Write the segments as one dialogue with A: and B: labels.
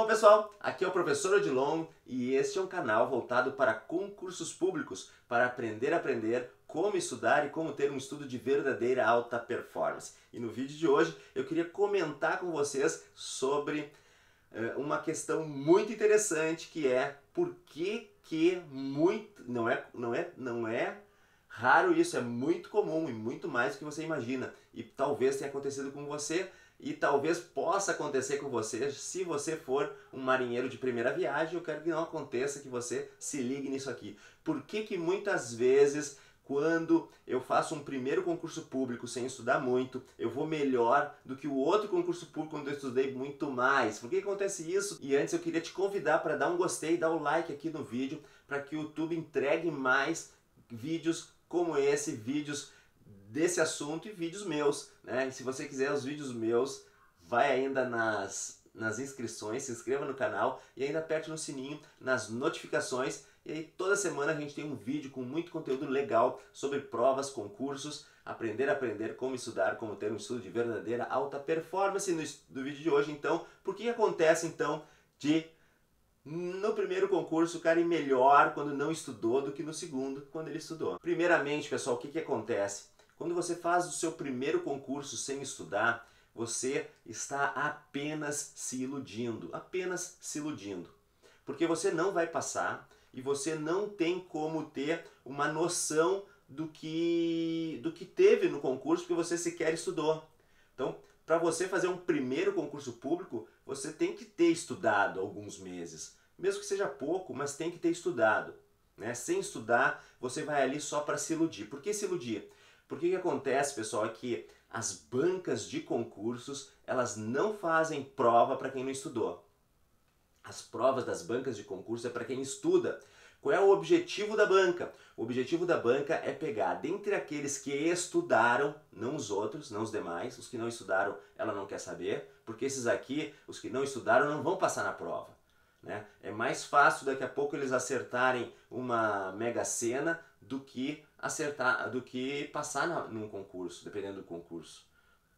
A: Bom pessoal, aqui é o professor Odilon e este é um canal voltado para concursos públicos, para aprender como estudar e como ter um estudo de verdadeira alta performance. E no vídeo de hoje eu queria comentar com vocês sobre uma questão muito interessante, que é por que não é raro isso, é muito comum e muito mais do que você imagina. E talvez tenha acontecido com você e talvez possa acontecer com você se você for um marinheiro de primeira viagem. Eu quero que não aconteça, que você se ligue nisso aqui. Por que muitas vezes, quando eu faço um primeiro concurso público sem estudar muito, eu vou melhor do que o outro concurso público quando eu estudei muito mais? Por que acontece isso? E antes eu queria te convidar para dar um gostei, dar o like aqui no vídeo, para que o YouTube entregue mais vídeos como esse, vídeos desse assunto e vídeos meus, né? E se você quiser os vídeos meus, vai ainda nas inscrições, se inscreva no canal e ainda aperte no sininho, nas notificações. E aí toda semana a gente tem um vídeo com muito conteúdo legal sobre provas, concursos, aprender como estudar, como ter um estudo de verdadeira alta performance. No vídeo de hoje, então, por que acontece então no primeiro concurso o cara ir melhor quando não estudou do que no segundo quando ele estudou? Primeiramente, pessoal, o que acontece? Quando você faz o seu primeiro concurso sem estudar, você está apenas se iludindo, porque você não vai passar e você não tem como ter uma noção do que teve no concurso, porque você sequer estudou. Então, para você fazer um primeiro concurso público, você tem que ter estudado alguns meses. Mesmo que seja pouco, mas tem que ter estudado, né? Sem estudar, você vai ali só para se iludir. Por que se iludir? Porque o que acontece, pessoal, é que as bancas de concursos, elas não fazem prova para quem não estudou. As provas das bancas de concurso é para quem estuda. Qual é o objetivo da banca? O objetivo da banca é pegar dentre aqueles que estudaram, não os outros, não os demais, os que não estudaram ela não quer saber, porque esses aqui, os que não estudaram, não vão passar na prova, né? É mais fácil daqui a pouco eles acertarem uma Mega Sena do que passar num concurso, dependendo do concurso,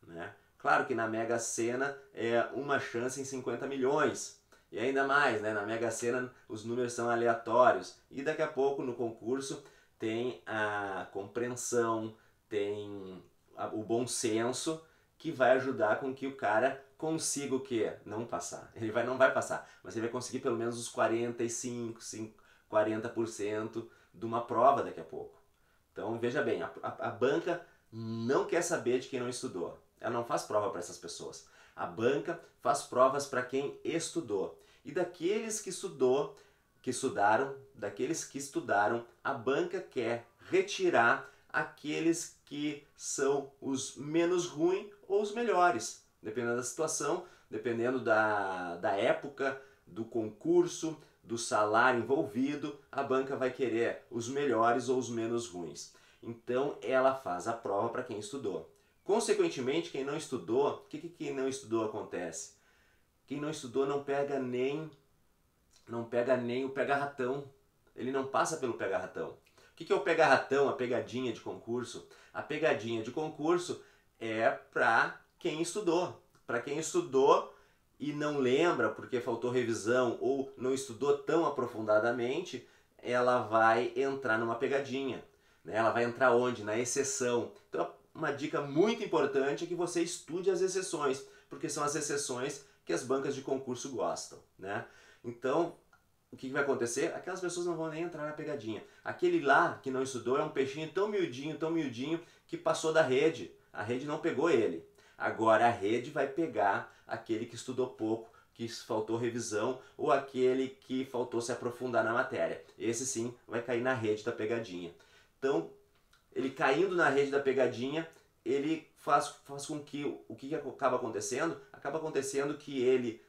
A: né? Claro que na Mega Sena é uma chance em 50 milhões. E ainda mais, né? Na Mega Sena os números são aleatórios. E daqui a pouco no concurso tem a compreensão, tem o bom senso, que vai ajudar com que o cara consiga o quê? Não passar. Ele não vai passar, mas ele vai conseguir pelo menos os 40% de uma prova daqui a pouco. Então veja bem, a banca não quer saber de quem não estudou. Ela não faz prova para essas pessoas. A banca faz provas para quem estudou. E daqueles que estudaram, a banca quer retirar aqueles que são os menos ruins ou os melhores. Dependendo da situação, dependendo da época, do concurso, do salário envolvido, a banca vai querer os melhores ou os menos ruins. Então ela faz a prova para quem estudou. Consequentemente, quem não estudou, o que quem não estudou acontece? Quem não estudou não pega nem o pega-ratão. Ele não passa pelo pega-ratão. O que é o pega-ratão, a pegadinha de concurso? A pegadinha de concurso é para quem estudou. Para quem estudou e não lembra porque faltou revisão ou não estudou tão aprofundadamente, ela vai entrar numa pegadinha, né? Ela vai entrar onde? Na exceção. Então, uma dica muito importante é que você estude as exceções, porque são as exceções que as bancas de concurso gostam, né? Então, o que vai acontecer? Aquelas pessoas não vão nem entrar na pegadinha. Aquele lá que não estudou é um peixinho tão miudinho, que passou da rede. A rede não pegou ele. Agora a rede vai pegar aquele que estudou pouco, que faltou revisão, ou aquele que faltou se aprofundar na matéria. Esse sim vai cair na rede da pegadinha. Então, ele caindo na rede da pegadinha, ele faz com que o que acaba acontecendo? Acaba acontecendo que ele,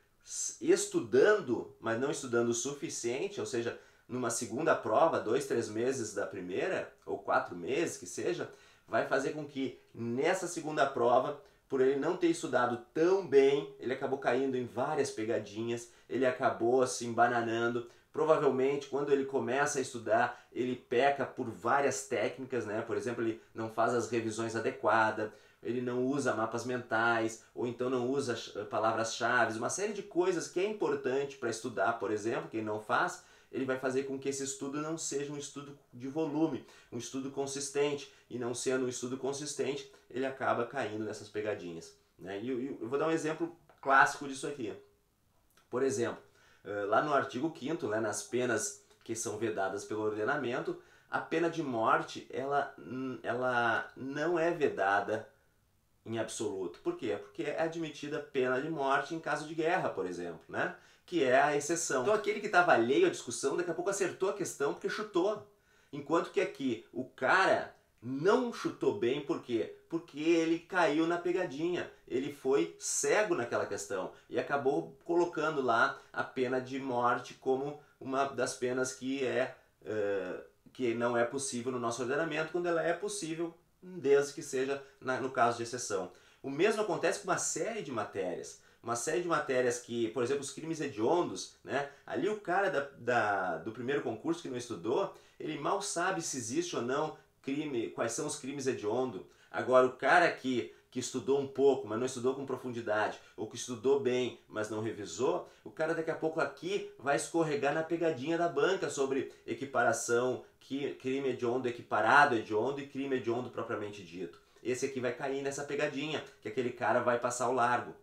A: estudando, mas não estudando o suficiente, ou seja, numa segunda prova, 2, 3 meses da primeira, ou 4 meses que seja, vai fazer com que nessa segunda prova, por ele não ter estudado tão bem, ele acabou caindo em várias pegadinhas, ele acabou se embananando. Provavelmente, quando ele começa a estudar, ele peca por várias técnicas, né? Por exemplo, ele não faz as revisões adequadas, ele não usa mapas mentais, ou então não usa palavras-chave, uma série de coisas que é importante para estudar, por exemplo, que ele não faz, ele vai fazer com que esse estudo não seja um estudo de volume, um estudo consistente, e não sendo um estudo consistente, ele acaba caindo nessas pegadinhas, né? E eu vou dar um exemplo clássico disso aqui. Por exemplo, lá no artigo 5º, né, nas penas que são vedadas pelo ordenamento, a pena de morte ela não é vedada em absoluto. Por quê? Porque é admitida pena de morte em caso de guerra, por exemplo, né? Que é a exceção. Então aquele que estava alheio à discussão, daqui a pouco acertou a questão porque chutou. Enquanto que aqui o cara não chutou bem, por quê? Porque ele caiu na pegadinha, ele foi cego naquela questão e acabou colocando lá a pena de morte como uma das penas que não é possível no nosso ordenamento, quando ela é possível, desde que seja no caso de exceção. O mesmo acontece com uma série de matérias. Uma série de matérias que, por exemplo, os crimes hediondos, né? Ali o cara do primeiro concurso que não estudou, ele mal sabe se existe ou não crime, quais são os crimes hediondos. Agora, o cara que estudou um pouco, mas não estudou com profundidade, ou que estudou bem, mas não revisou, o cara daqui a pouco aqui vai escorregar na pegadinha da banca sobre equiparação, crime hediondo equiparado hediondo e crime hediondo propriamente dito. Esse aqui vai cair nessa pegadinha, que aquele cara vai passar ao largo.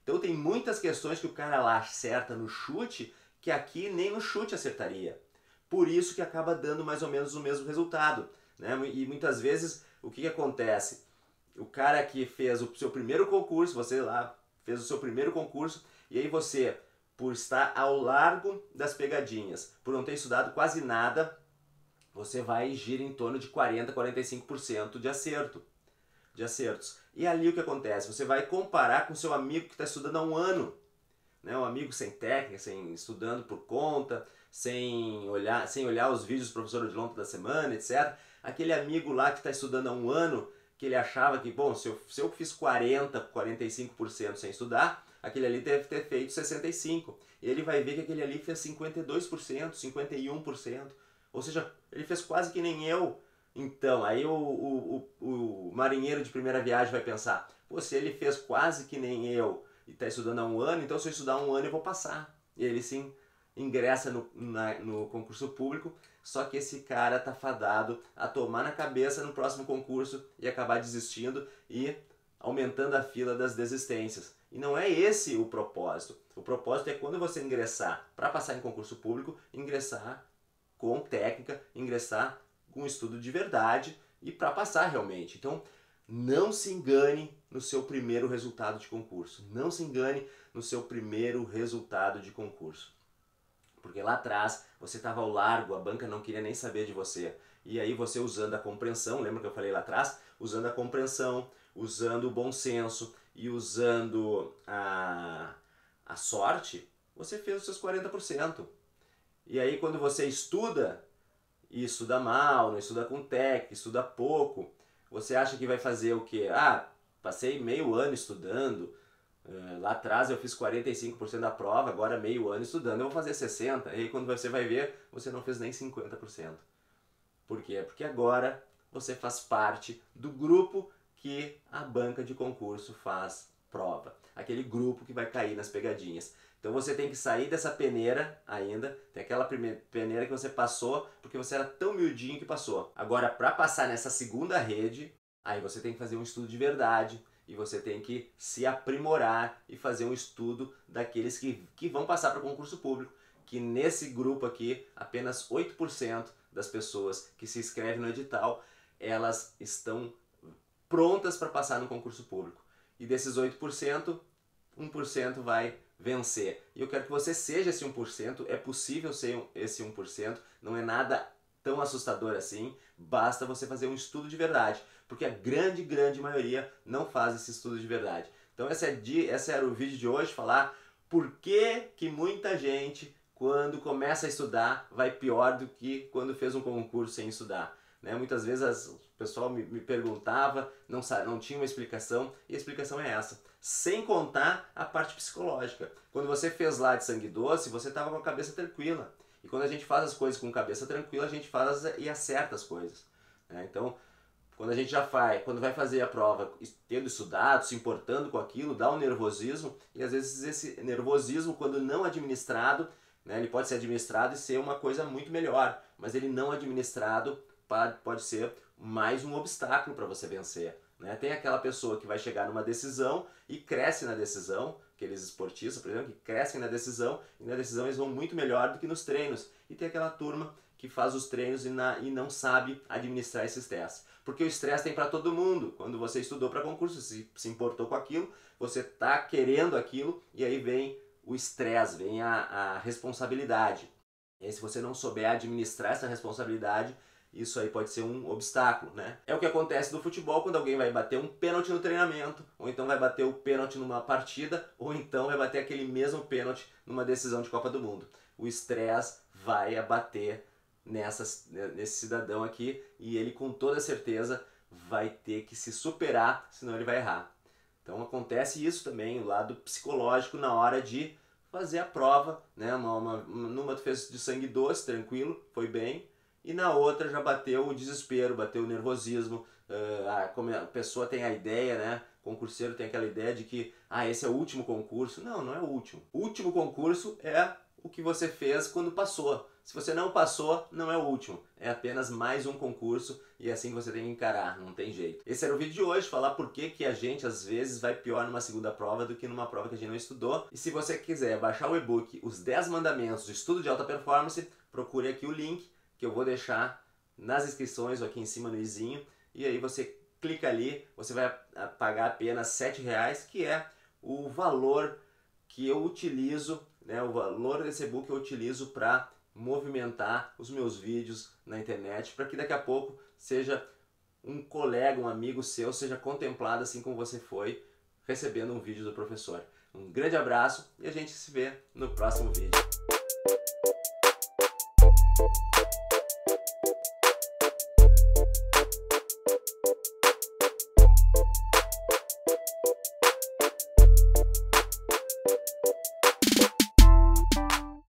A: Então tem muitas questões que o cara lá acerta no chute, que aqui nem no chute acertaria. Por isso que acaba dando mais ou menos o mesmo resultado, né? E muitas vezes o que acontece? O cara que fez o seu primeiro concurso, você lá fez o seu primeiro concurso, e aí você, por estar ao largo das pegadinhas, por não ter estudado quase nada, você vai gira em torno de 40, 45% de acertos. E ali o que acontece? Você vai comparar com seu amigo que está estudando há um ano, né? Um amigo sem técnica, estudando por conta, sem olhar os vídeos do professor Odilon da semana, etc. Aquele amigo lá que está estudando há um ano, que ele achava que, bom, se eu fiz 40, 45% sem estudar, aquele ali deve ter feito 65%. E ele vai ver que aquele ali fez 52%, 51%. Ou seja, ele fez quase que nem eu. Então, aí o marinheiro de primeira viagem vai pensar, pô, se ele fez quase que nem eu e está estudando há um ano, então se eu estudar um ano eu vou passar. E ele sim ingressa no concurso público, só que esse cara tá fadado a tomar na cabeça no próximo concurso e acabar desistindo e aumentando a fila das desistências. E não é esse o propósito. O propósito é quando você ingressar para passar em concurso público, ingressar com técnica, ingressar com estudo de verdade e para passar realmente. Então, não se engane no seu primeiro resultado de concurso. Não se engane no seu primeiro resultado de concurso. Porque lá atrás você estava ao largo, a banca não queria nem saber de você. E aí você usando a compreensão, lembra que eu falei lá atrás? Usando a compreensão, usando o bom senso e usando a sorte, você fez os seus 40%. E aí quando você estuda, e estuda mal, não estuda com técnica, estuda pouco, você acha que vai fazer o quê? Ah, passei meio ano estudando, lá atrás eu fiz 45% da prova, agora meio ano estudando, eu vou fazer 60%. E aí quando você vai ver, você não fez nem 50%. Por quê? Porque agora você faz parte do grupo que a banca de concurso faz prova. Aquele grupo que vai cair nas pegadinhas. Então você tem que sair dessa peneira ainda, tem aquela peneira que você passou porque você era tão miudinho que passou. Agora, para passar nessa segunda rede, aí você tem que fazer um estudo de verdade e você tem que se aprimorar e fazer um estudo daqueles que vão passar para o concurso público, que nesse grupo aqui, apenas 8% das pessoas que se inscrevem no edital, elas estão prontas para passar no concurso público. E desses 8%, 1% vai vencer. E eu quero que você seja esse 1%, é possível ser esse 1%, não é nada tão assustador assim, basta você fazer um estudo de verdade, porque a grande maioria não faz esse estudo de verdade. Então esse era o vídeo de hoje, falar por que muita gente, quando começa a estudar, vai pior do que quando fez um concurso sem estudar. Né? Muitas vezes o pessoal me perguntava, não tinha uma explicação, e a explicação é essa. Sem contar a parte psicológica. Quando você fez lá de sangue doce, você estava com a cabeça tranquila. E quando a gente faz as coisas com cabeça tranquila, a gente faz e acerta as coisas. Né? Então, Quando a gente quando vai fazer a prova, tendo estudado, se importando com aquilo, dá um nervosismo, e às vezes esse nervosismo, quando não administrado, né, ele pode ser administrado e ser uma coisa muito melhor, mas ele não administrado pode ser mais um obstáculo para você vencer. Né? Tem aquela pessoa que vai chegar numa decisão e cresce na decisão, aqueles esportistas, por exemplo, que crescem na decisão, e na decisão eles vão muito melhor do que nos treinos. E tem aquela turma que faz os treinos e não sabe administrar esse estresse. Porque o estresse tem para todo mundo. Quando você estudou para concurso, se importou com aquilo, você está querendo aquilo, e aí vem o estresse, vem a responsabilidade. E aí, se você não souber administrar essa responsabilidade, isso aí pode ser um obstáculo, né? É o que acontece no futebol quando alguém vai bater um pênalti no treinamento, ou então vai bater o pênalti numa partida, ou então vai bater aquele mesmo pênalti numa decisão de Copa do Mundo. O estresse vai abater nesse cidadão aqui, e ele com toda certeza vai ter que se superar, senão ele vai errar. Então acontece isso também, o lado psicológico na hora de fazer a prova, né? Numa tu fez de sangue doce, tranquilo, foi bem, e na outra já bateu o desespero, bateu o nervosismo, como a pessoa tem a ideia, né? O concurseiro tem aquela ideia de que esse é o último concurso. Não, não é o último. O último concurso é o que você fez quando passou. Se você não passou, não é o último. É apenas mais um concurso e é assim que você tem que encarar, não tem jeito. Esse era o vídeo de hoje, falar por que a gente às vezes vai pior numa segunda prova do que numa prova que a gente não estudou. E se você quiser baixar o e-book Os 10 Mandamentos do Estudo de Alta Performance, procure aqui o link que eu vou deixar nas inscrições ou aqui em cima no izinho, e aí você clica ali, você vai pagar apenas R$7, que é o valor que eu utilizo, né, o valor desse e-book eu utilizo para movimentar os meus vídeos na internet, para que daqui a pouco seja um colega, um amigo seu, seja contemplado assim como você foi, recebendo um vídeo do professor. Um grande abraço e a gente se vê no próximo vídeo.